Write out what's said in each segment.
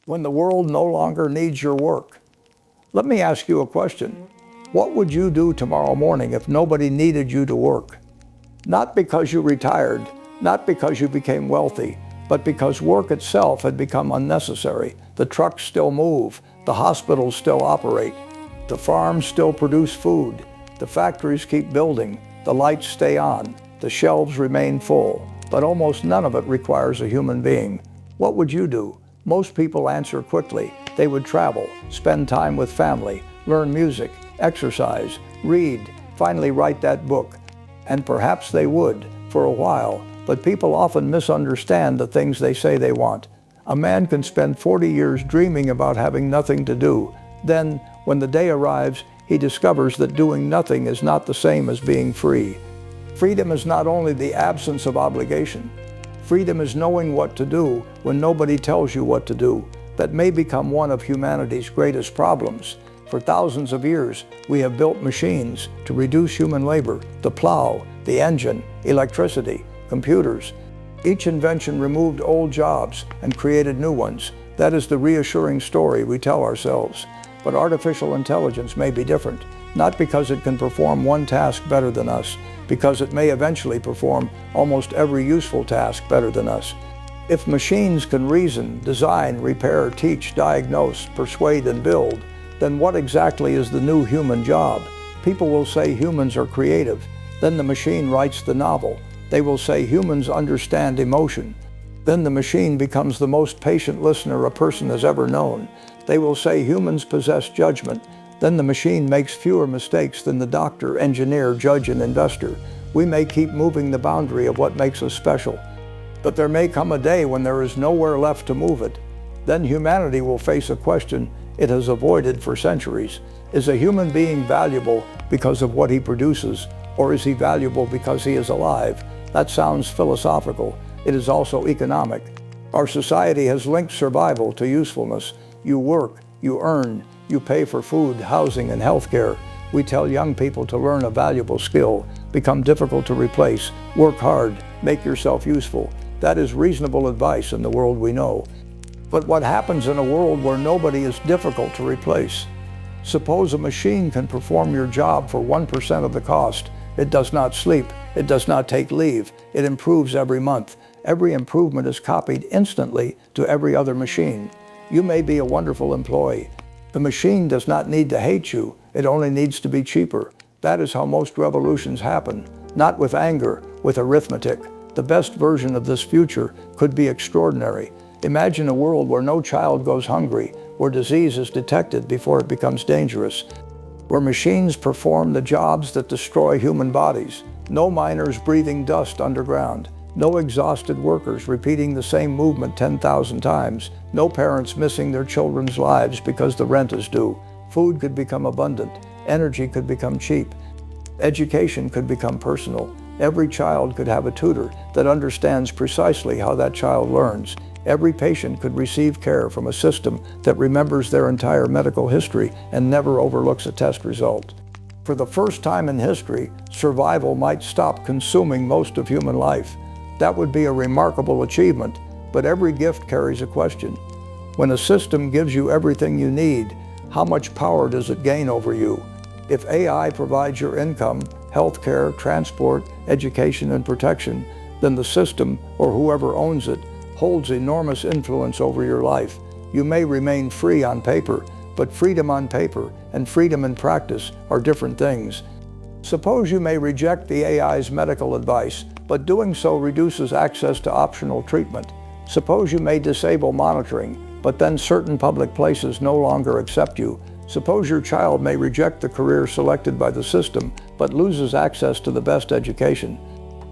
when the world no longer needs your work. Let me ask you a question. What would you do tomorrow morning if nobody needed you to work? Not because you retired, not because you became wealthy, but because work itself had become unnecessary. The trucks still move, the hospitals still operate, the farms still produce food, the factories keep building, the lights stay on, the shelves remain full, but almost none of it requires a human being. What would you do? Most people answer quickly. They would travel, spend time with family, learn music, exercise, read, finally write that book. And perhaps they would, for a while, but people often misunderstand the things they say they want. A man can spend 40 years dreaming about having nothing to do. Then, when the day arrives, he discovers that doing nothing is not the same as being free. Freedom is not only the absence of obligation. Freedom is knowing what to do when nobody tells you what to do. That may become one of humanity's greatest problems. For thousands of years, we have built machines to reduce human labor, the plow, the engine, electricity, computers. Each invention removed old jobs and created new ones. That is the reassuring story we tell ourselves. But artificial intelligence may be different, not because it can perform one task better than us, because it may eventually perform almost every useful task better than us. If machines can reason, design, repair, teach, diagnose, persuade, and build, then what exactly is the new human job? People will say humans are creative. Then the machine writes the novel. They will say humans understand emotion. Then the machine becomes the most patient listener a person has ever known. They will say humans possess judgment. Then the machine makes fewer mistakes than the doctor, engineer, judge, and investor. We may keep moving the boundary of what makes us special. But there may come a day when there is nowhere left to move it. Then humanity will face a question it has avoided for centuries. Is a human being valuable because of what he produces, or is he valuable because he is alive? That sounds philosophical. It is also economic. Our society has linked survival to usefulness. You work, you earn, you pay for food, housing, and health care. We tell young people to learn a valuable skill, become difficult to replace, work hard, make yourself useful. That is reasonable advice in the world we know. But what happens in a world where nobody is difficult to replace? Suppose a machine can perform your job for 1% of the cost. It does not sleep. It does not take leave. It improves every month. Every improvement is copied instantly to every other machine. You may be a wonderful employee. The machine does not need to hate you. It only needs to be cheaper. That is how most revolutions happen. Not with anger, with arithmetic. The best version of this future could be extraordinary. Imagine a world where no child goes hungry, where disease is detected before it becomes dangerous, where machines perform the jobs that destroy human bodies, no miners breathing dust underground, no exhausted workers repeating the same movement 10,000 times, no parents missing their children's lives because the rent is due. Food could become abundant, energy could become cheap, education could become personal. Every child could have a tutor that understands precisely how that child learns. Every patient could receive care from a system that remembers their entire medical history and never overlooks a test result. For the first time in history, survival might stop consuming most of human life. That would be a remarkable achievement, but every gift carries a question. When a system gives you everything you need, how much power does it gain over you? If AI provides your income, healthcare, transport, education, and protection, then the system, or whoever owns it, holds enormous influence over your life. You may remain free on paper, but freedom on paper and freedom in practice are different things. Suppose you may reject the AI's medical advice, but doing so reduces access to optional treatment. Suppose you may disable monitoring, but then certain public places no longer accept you. Suppose your child may reject the career selected by the system, but loses access to the best education.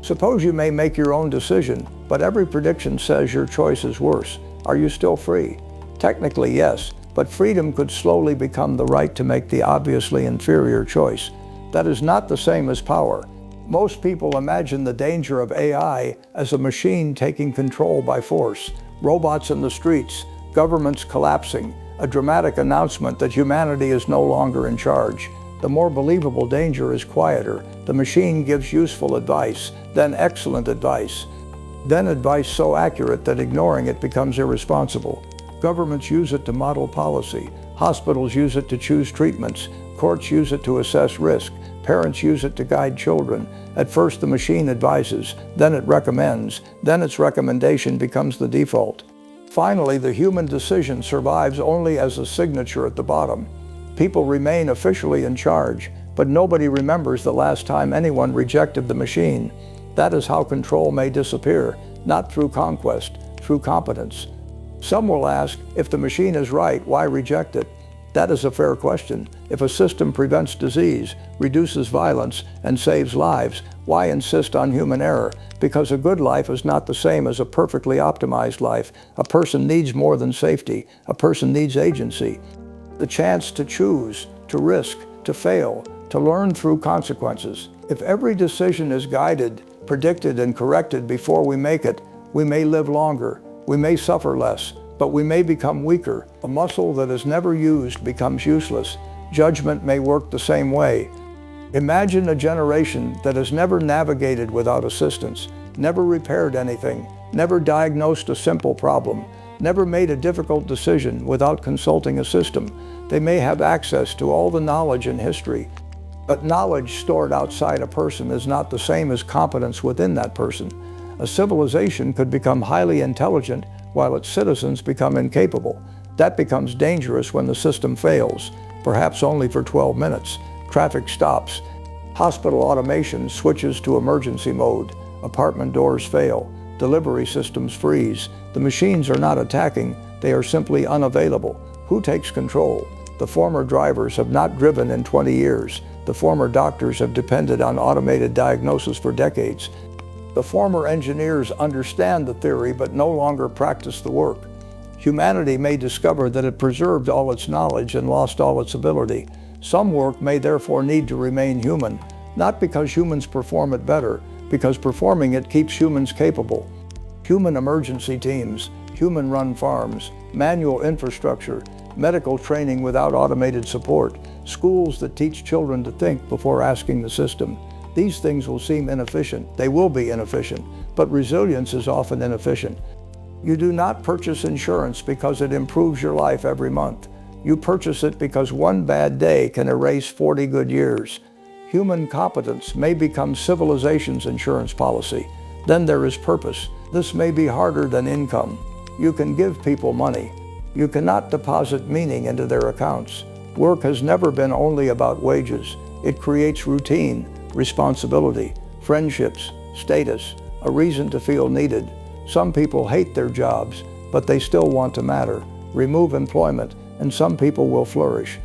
Suppose you may make your own decision, but every prediction says your choice is worse. Are you still free? Technically, yes, but freedom could slowly become the right to make the obviously inferior choice. That is not the same as power. Most people imagine the danger of AI as a machine taking control by force, robots in the streets, governments collapsing, a dramatic announcement that humanity is no longer in charge. The more believable danger is quieter. The machine gives useful advice, then excellent advice, then advice so accurate that ignoring it becomes irresponsible. Governments use it to model policy. Hospitals use it to choose treatments. Courts use it to assess risk. Parents use it to guide children. At first the machine advises, then it recommends, then its recommendation becomes the default. Finally, the human decision survives only as a signature at the bottom. People remain officially in charge, but nobody remembers the last time anyone rejected the machine. That is how control may disappear, not through conquest, through competence. Some will ask, if the machine is right, why reject it? That is a fair question. If a system prevents disease, reduces violence, and saves lives, why insist on human error? Because a good life is not the same as a perfectly optimized life. A person needs more than safety. A person needs agency. The chance to choose, to risk, to fail, to learn through consequences. If every decision is guided, predicted, and corrected before we make it, we may live longer, we may suffer less, but we may become weaker. A muscle that is never used becomes useless. Judgment may work the same way. Imagine a generation that has never navigated without assistance, never repaired anything, never diagnosed a simple problem, never made a difficult decision without consulting a system. They may have access to all the knowledge in history, but knowledge stored outside a person is not the same as competence within that person. A civilization could become highly intelligent while its citizens become incapable. That becomes dangerous when the system fails, perhaps only for 12 minutes. Traffic stops. Hospital automation switches to emergency mode. Apartment doors fail. Delivery systems freeze. The machines are not attacking, they are simply unavailable. Who takes control? The former drivers have not driven in 20 years. The former doctors have depended on automated diagnosis for decades. The former engineers understand the theory but no longer practice the work. Humanity may discover that it preserved all its knowledge and lost all its ability. Some work may therefore need to remain human, not because humans perform it better, because performing it keeps humans capable. Human emergency teams, human-run farms, manual infrastructure, medical training without automated support, schools that teach children to think before asking the system. These things will seem inefficient. They will be inefficient, but resilience is often inefficient. You do not purchase insurance because it improves your life every month. You purchase it because one bad day can erase 40 good years. Human competence may become civilization's insurance policy. Then there is purpose. This may be harder than income. You can give people money. You cannot deposit meaning into their accounts. Work has never been only about wages. It creates routine, responsibility, friendships, status, a reason to feel needed. Some people hate their jobs, but they still want to matter. Remove employment, and some people will flourish.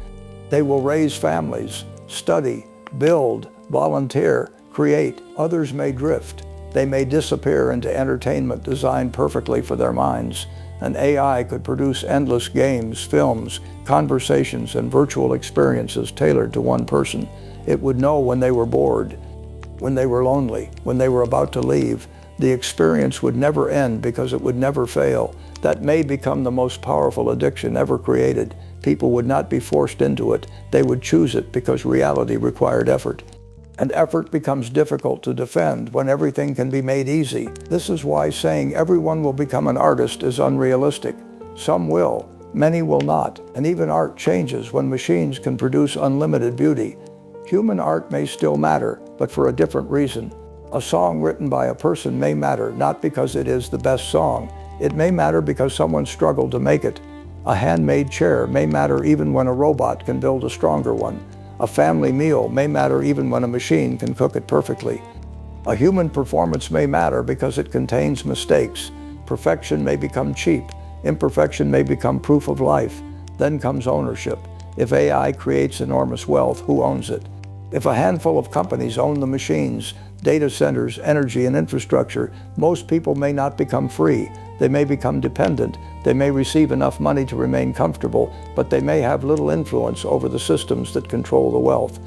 They will raise families, study, build, volunteer, create. Others may drift. They may disappear into entertainment designed perfectly for their minds. An AI could produce endless games, films, conversations, and virtual experiences tailored to one person. It would know when they were bored, when they were lonely, when they were about to leave. The experience would never end because it would never fail. That may become the most powerful addiction ever created. People would not be forced into it. They would choose it because reality required effort. And effort becomes difficult to defend when everything can be made easy. This is why saying everyone will become an artist is unrealistic. Some will, many will not. And even art changes when machines can produce unlimited beauty. Human art may still matter, but for a different reason. A song written by a person may matter not because it is the best song. It may matter because someone struggled to make it. A handmade chair may matter even when a robot can build a stronger one. A family meal may matter even when a machine can cook it perfectly. A human performance may matter because it contains mistakes. Perfection may become cheap. Imperfection may become proof of life. Then comes ownership. If AI creates enormous wealth, who owns it? If a handful of companies own the machines, data centers, energy, and infrastructure, most people may not become free. They may become dependent. They may receive enough money to remain comfortable, but they may have little influence over the systems that control the wealth.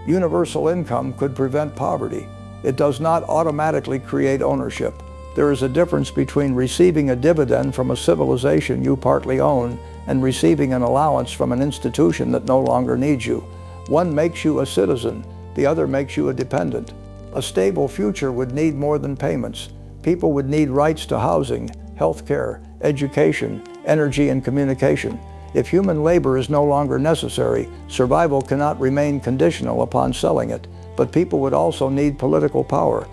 Universal income could prevent poverty. It does not automatically create ownership. There is a difference between receiving a dividend from a civilization you partly own and receiving an allowance from an institution that no longer needs you. One makes you a citizen, the other makes you a dependent. A stable future would need more than payments. People would need rights to housing, health care, education, energy, and communication. If human labor is no longer necessary, survival cannot remain conditional upon selling it. But people would also need political power.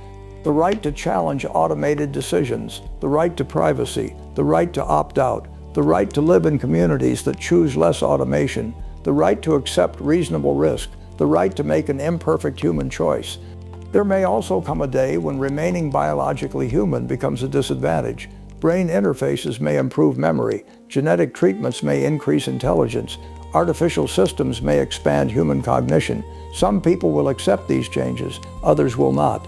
The right to challenge automated decisions, the right to privacy, the right to opt out, the right to live in communities that choose less automation, the right to accept reasonable risk, the right to make an imperfect human choice. There may also come a day when remaining biologically human becomes a disadvantage. Brain interfaces may improve memory, genetic treatments may increase intelligence, artificial systems may expand human cognition. Some people will accept these changes, others will not.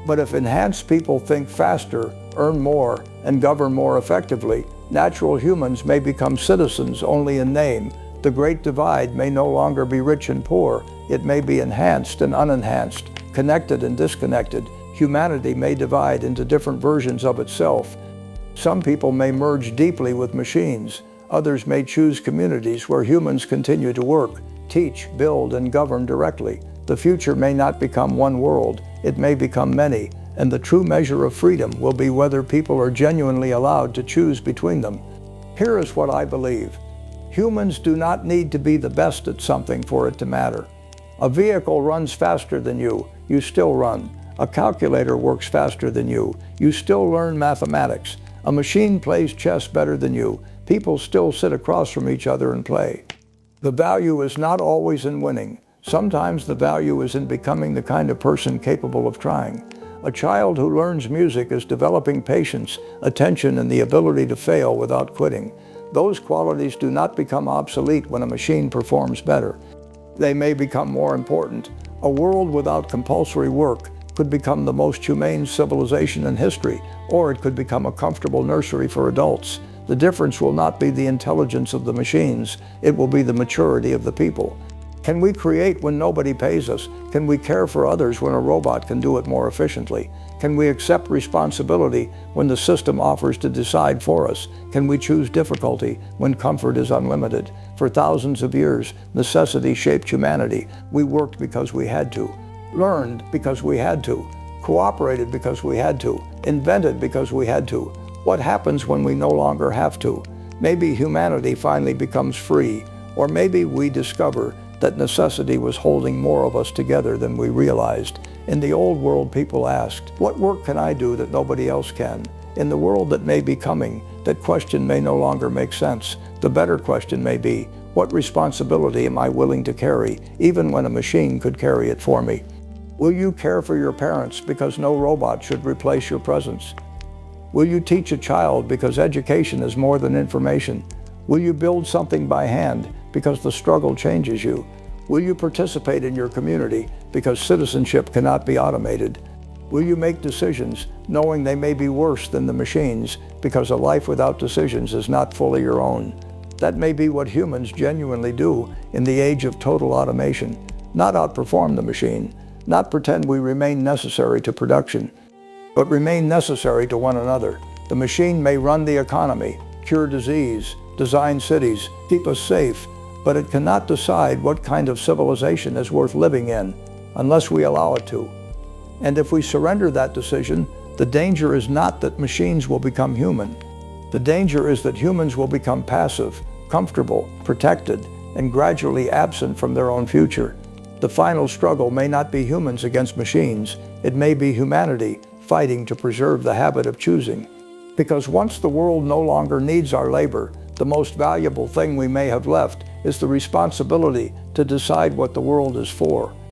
But if enhanced people think faster, earn more, and govern more effectively, natural humans may become citizens only in name. The great divide may no longer be rich and poor. It may be enhanced and unenhanced, connected and disconnected. Humanity may divide into different versions of itself. Some people may merge deeply with machines. Others may choose communities where humans continue to work, teach, build, and govern directly. The future may not become one world. It may become many, and the true measure of freedom will be whether people are genuinely allowed to choose between them. Here is what I believe. Humans do not need to be the best at something for it to matter. A vehicle runs faster than you still run. A calculator works faster than you still learn mathematics. A machine plays chess better than you. People still sit across from each other and play. The value is not always in winning. Sometimes the value is in becoming the kind of person capable of trying. A child who learns music is developing patience, attention, and the ability to fail without quitting. Those qualities do not become obsolete when a machine performs better. They may become more important. A world without compulsory work could become the most humane civilization in history, or it could become a comfortable nursery for adults. The difference will not be the intelligence of the machines, it will be the maturity of the people. Can we create when nobody pays us? Can we care for others when a robot can do it more efficiently? Can we accept responsibility when the system offers to decide for us? Can we choose difficulty when comfort is unlimited? For thousands of years, necessity shaped humanity. We worked because we had to, learned because we had to, cooperated because we had to, invented because we had to. What happens when we no longer have to? Maybe humanity finally becomes free, or maybe we discover that necessity was holding more of us together than we realized. In the old world, people asked, what work can I do that nobody else can? In the world that may be coming, that question may no longer make sense. The better question may be, what responsibility am I willing to carry, even when a machine could carry it for me? Will you care for your parents because no robot should replace your presence? Will you teach a child because education is more than information? Will you build something by hand because the struggle changes you? Will you participate in your community because citizenship cannot be automated? Will you make decisions knowing they may be worse than the machines because a life without decisions is not fully your own? That may be what humans genuinely do in the age of total automation. Not outperform the machine, not pretend we remain necessary to production, but remain necessary to one another. The machine may run the economy, cure disease, design cities, keep us safe, but it cannot decide what kind of civilization is worth living in unless we allow it to. And if we surrender that decision, the danger is not that machines will become human. The danger is that humans will become passive, comfortable, protected, and gradually absent from their own future. The final struggle may not be humans against machines. It may be humanity fighting to preserve the habit of choosing. Because once the world no longer needs our labor, the most valuable thing we may have left is the responsibility to decide what the world is for.